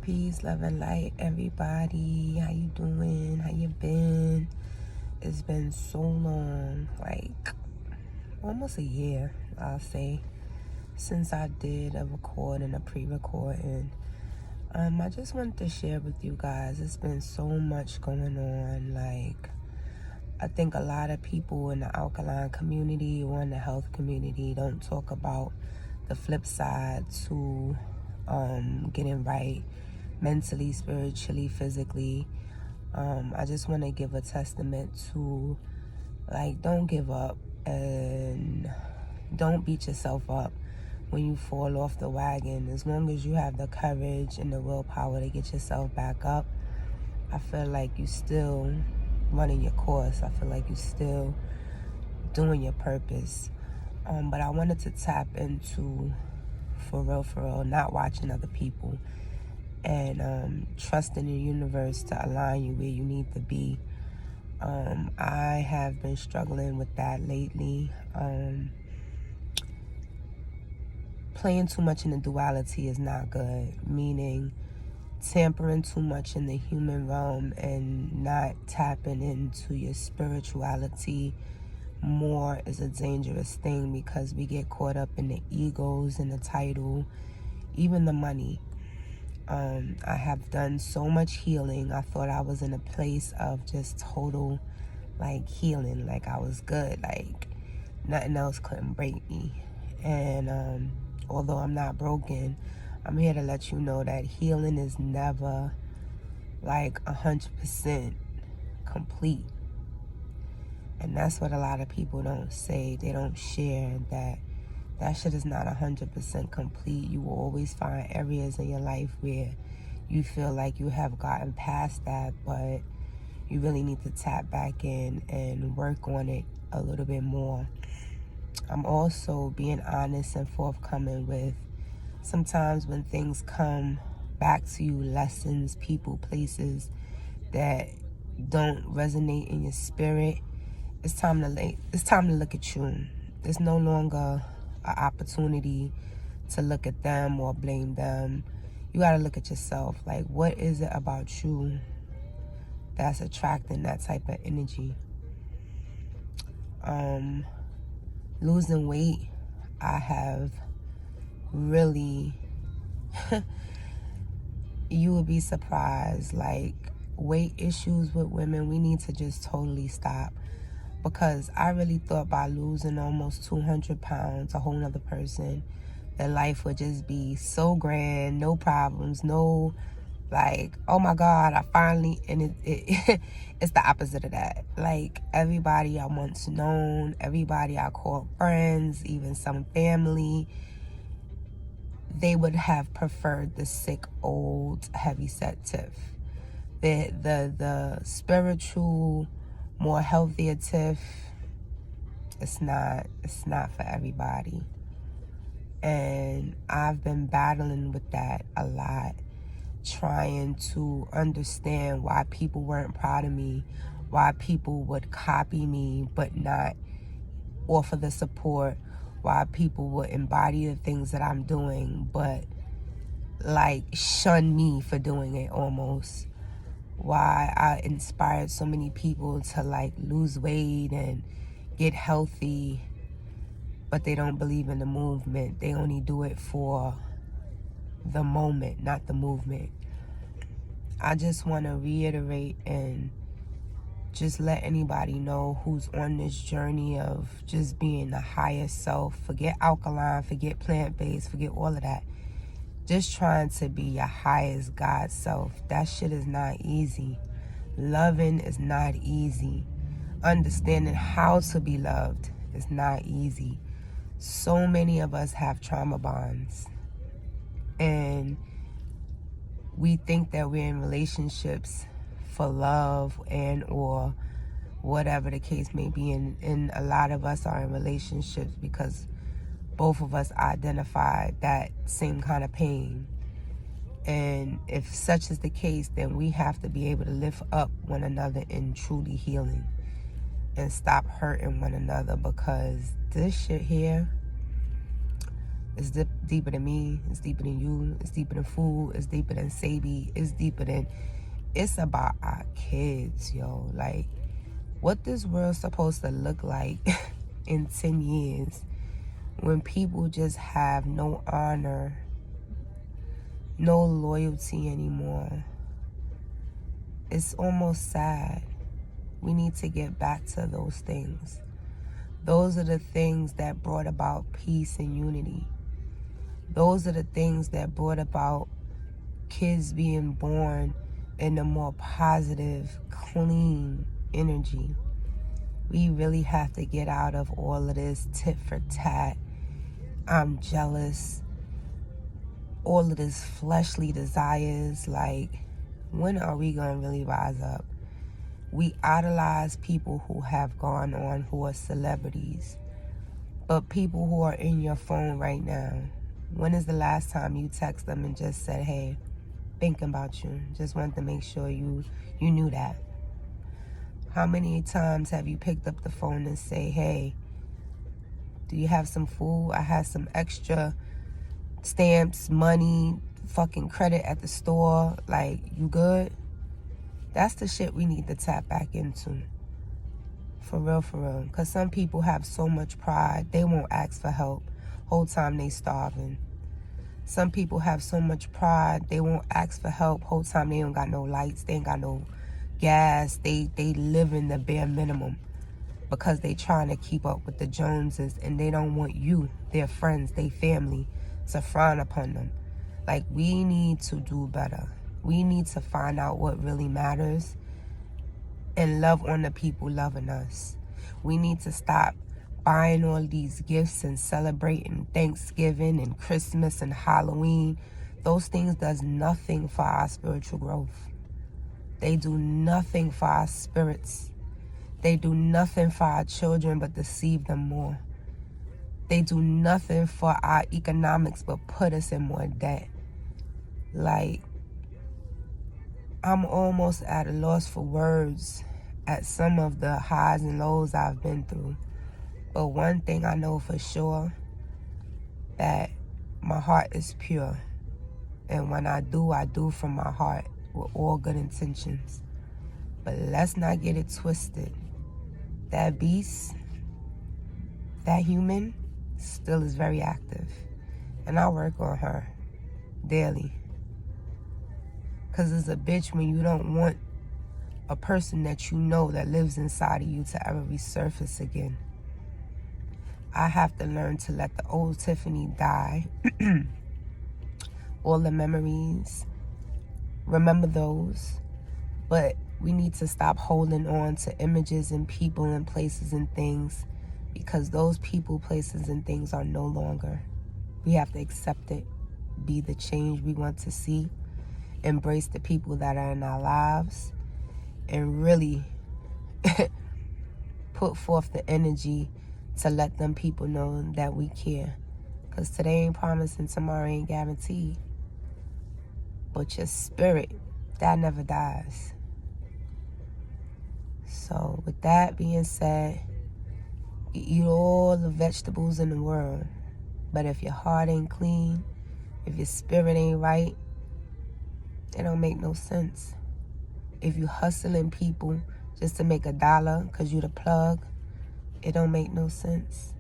Peace, love, and light, everybody. How you doing? How you been? It's been so long, like almost a year, I'll say, since I did a record and a pre-recording. I just wanted to share with you guys. It's been so much going on. Like, I think a lot of people in the alkaline community or in the health community don't talk about the flip side to getting right mentally, spiritually, physically. I just want to give a testament to, like, don't give up and don't beat yourself up when you fall off the wagon. As long as you have the courage and the willpower to get yourself back up, I feel like you still running your course. I feel like you still doing your purpose. But I wanted to tap into, for real, not watching other people and trusting the universe to align you where you need to be. I have been struggling with that lately. Playing too much in the duality is not good, meaning tampering too much in the human realm and not tapping into your spirituality more is a dangerous thing, because we get caught up in the egos and the title, even the money. I have done so much healing. I thought I was in a place of just total, like, healing. Like, I was good. Like, nothing else couldn't break me. And although I'm not broken, I'm here to let you know that healing is never, like, 100% complete. And that's what a lot of people don't say. They don't share that shit is not 100% complete. You will always find areas in your life where you feel like you have gotten past that, but you really need to tap back in and work on it a little bit more. I'm also being honest and forthcoming with, sometimes when things come back to you, lessons, people, places that don't resonate in your spirit, it's time to look at you. There's no longer an opportunity to look at them or blame them. You got to look at yourself. Like, what is it about you that's attracting that type of energy? Losing weight, I have really, you would be surprised. Like, weight issues with women, we need to just totally stop. Because I really thought by losing almost 200 pounds, a whole nother person, that life would just be so grand, no problems, no, like, oh my God, I finally, and it's the opposite of that. Like, everybody I once known, everybody I called friends, even some family, they would have preferred the sick, old, heavy-set Tiff. The spiritual, more healthier Tiff, it's not for everybody. And I've been battling with that a lot, trying to understand why people weren't proud of me, why people would copy me but not offer the support, why people would embody the things that I'm doing but, like, shun me for doing it almost. Why I inspired so many people to, like, lose weight and get healthy, but they don't believe in the movement. They only do it for the moment, not the movement. I just want to reiterate and just let anybody know who's on this journey of just being the highest self. Forget alkaline, forget plant-based, forget all of that. Just trying to be your highest God self. That shit is not easy. Loving is not easy. Understanding how to be loved is not easy. So many of us have trauma bonds. And we think that we're in relationships for love and or whatever the case may be. And a lot of us are in relationships because both of us identify that same kind of pain. And if such is the case, then we have to be able to lift up one another in truly healing and stop hurting one another, because this shit here, It's deeper than me. It's deeper than you. It's deeper than food. It's deeper than Sabi. It's deeper than... It's about our kids, yo. Like, what this world's supposed to look like in 10 years when people just have no honor, no loyalty anymore. It's almost sad. We need to get back to those things. Those are the things that brought about peace and unity. Those are the things that brought about kids being born in a more positive, clean energy. We really have to get out of all of this tit for tat. I'm jealous. All of this fleshly desires. Like, when are we going to really rise up? We idolize people who have gone on, who are celebrities. But people who are in your phone right now, when is the last time you text them and just said, hey, thinking about you. Just wanted to make sure you knew that. How many times have you picked up the phone and say, hey, do you have some food? I had some extra stamps, money, fucking credit at the store. Like, you good? That's the shit we need to tap back into. For real, for real. Because some people have so much pride, they won't ask for help. Whole time they starving. Some people have so much pride, they won't ask for help. Whole time they don't got no lights, they ain't got no gas. They live in the bare minimum because they trying to keep up with the Joneses, and they don't want you, their friends, their family, to frown upon them. Like, we need to do better. We need to find out what really matters and love on the people loving us. We need to stop buying all these gifts and celebrating Thanksgiving and Christmas and Halloween. Those things does nothing for our spiritual growth. They do nothing for our spirits. They do nothing for our children but deceive them more. They do nothing for our economics but put us in more debt. Like, I'm almost at a loss for words at some of the highs and lows I've been through. But one thing I know for sure, that my heart is pure. And when I do from my heart with all good intentions. But let's not get it twisted. That beast, that human, still is very active. And I work on her daily. Because it's a bitch when you don't want a person that you know that lives inside of you to ever resurface again. I have to learn to let the old Tiffany die. All the memories, remember those. But we need to stop holding on to images and people and places and things, because those people, places, and things are no longer. We have to accept it, be the change we want to see, embrace the people that are in our lives, and really put forth the energy to let them people know that we care. Because today ain't promising, tomorrow ain't guaranteed. But your spirit, that never dies. So with that being said, eat all the vegetables in the world. But if your heart ain't clean, if your spirit ain't right, it don't make no sense. If you hustling people just to make $1 because you the plug, it don't make no sense.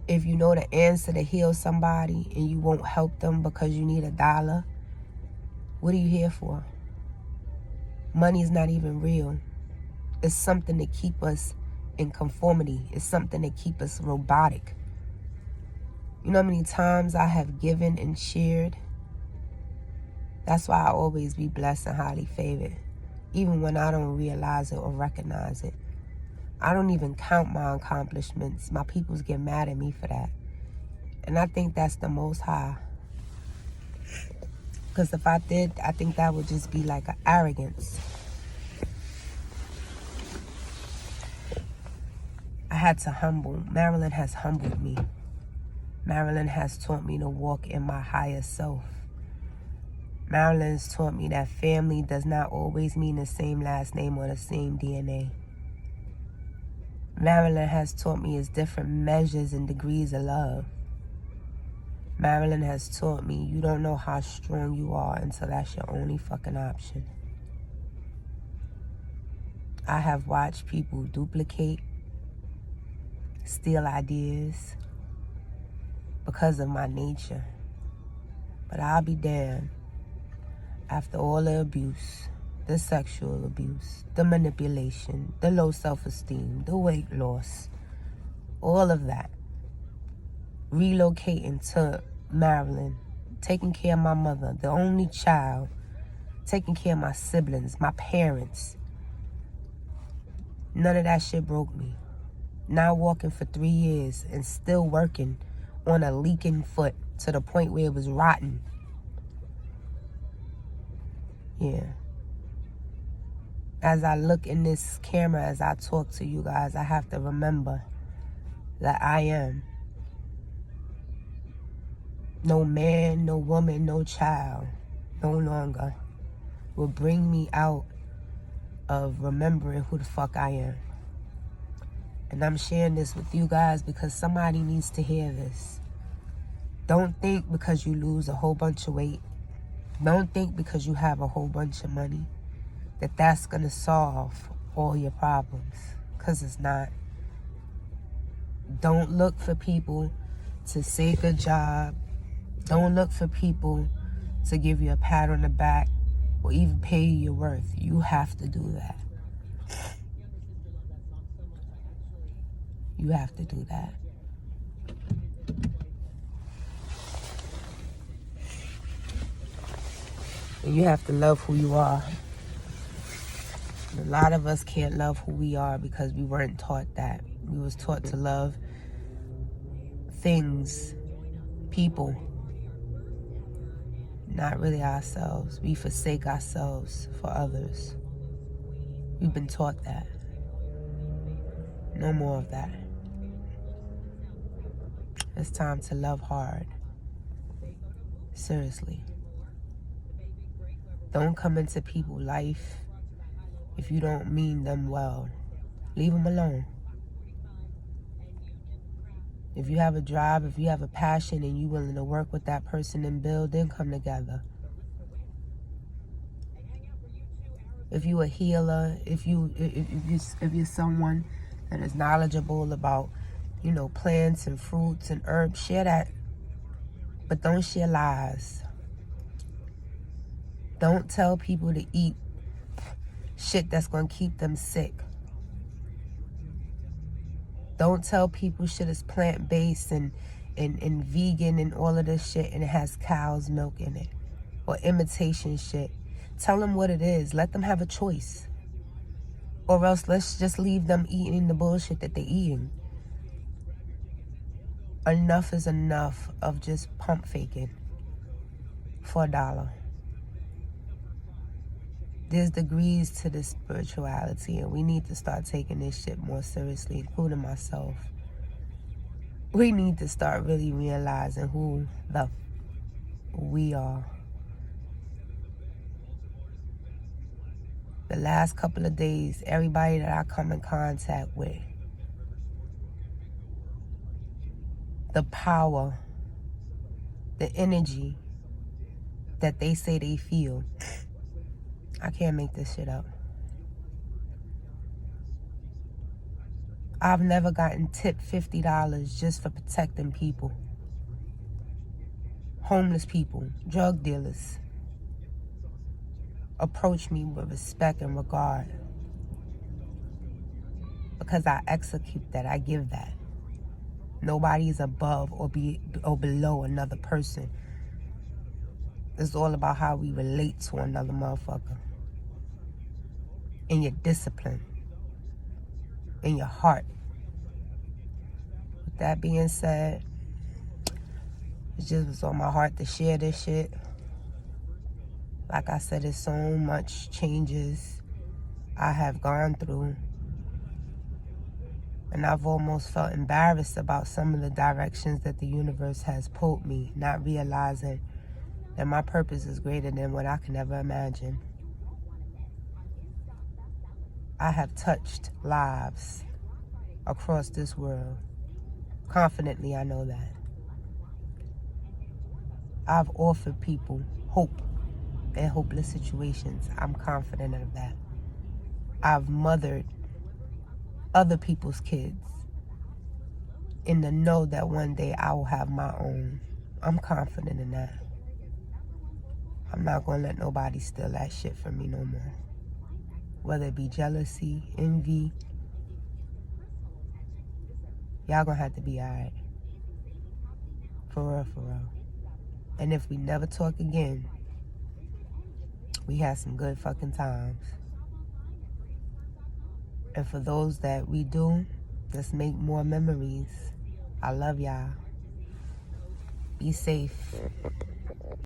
If you know the answer to heal somebody and you won't help them because you need $1, what are you here for? Money is not even real. It's something to keep us in conformity. It's something to keep us robotic. You know how many times I have given and shared? That's why I always be blessed and highly favored, even when I don't realize it or recognize it. I don't even count my accomplishments. My peoples get mad at me for that. And I think that's the Most High. Because if I did, I think that would just be like an arrogance. I had to humble. Marilyn has humbled me. Marilyn has taught me to walk in my higher self. Marilyn's taught me that family does not always mean the same last name or the same DNA. Marilyn has taught me it's different measures and degrees of love. Marilyn has taught me you don't know how strong you are until that's your only fucking option. I have watched people duplicate, steal ideas because of my nature. But I'll be damned. After all the abuse, the sexual abuse, the manipulation, the low self-esteem, the weight loss, all of that, relocating to Maryland, taking care of my mother, the only child, taking care of my siblings, my parents. None of that shit broke me. Now walking for 3 years and still working on a leaking foot to the point where it was rotten. Yeah. As I look in this camera, as I talk to you guys, I have to remember that I am. No man, no woman, no child, no longer will bring me out of remembering who the fuck I am. And I'm sharing this with you guys because somebody needs to hear this. Don't think because you lose a whole bunch of weight, don't think because you have a whole bunch of money, that that's gonna solve all your problems, because it's not. Don't look for people to say good job. Don't look for people to give you a pat on the back or even pay you your worth. You have to do that. You have to do that. And you have to love who you are. A lot of us can't love who we are because we weren't taught that. We was taught to love things, people, not really ourselves. We forsake ourselves for others. We've been taught that. No more of that. It's time to love hard. Seriously. Don't come into people's life if you don't mean them well. Leave them alone. If you have a drive, if you have a passion and you're willing to work with that person and build, then come together. If you're a healer, if you're someone that is knowledgeable about, plants and fruits and herbs, share that. But don't share lies. Don't tell people to eat shit that's going to keep them sick. Don't tell people shit is plant-based and vegan and all of this shit and it has cow's milk in it. Or imitation shit. Tell them what it is. Let them have a choice. Or else let's just leave them eating the bullshit that they're eating. Enough is enough of just pump faking for $1. There's degrees to this spirituality, and we need to start taking this shit more seriously, including myself. We need to start really realizing who we are. The last couple of days, everybody that I come in contact with, the power, the energy that they say they feel, I can't make this shit up. I've never gotten tipped $50 just for protecting people. Homeless people, drug dealers, approach me with respect and regard. Because I execute that, I give that. Nobody is above or below another person. It's all about how we relate to another motherfucker. In your discipline. In your heart. With that being said, it just was on my heart to share this shit. Like I said, there's so much changes I have gone through. And I've almost felt embarrassed about some of the directions that the universe has pulled me, not realizing that my purpose is greater than what I can ever imagine. I have touched lives across this world. Confidently, I know that. I've offered people hope in hopeless situations. I'm confident of that. I've mothered other people's kids in the know that one day I will have my own. I'm confident in that. I'm not going to let nobody steal that shit from me no more. Whether it be jealousy, envy, y'all going to have to be alright. For real, for real. And if we never talk again, we had some good fucking times. And for those that we do, let's make more memories. I love y'all. Be safe.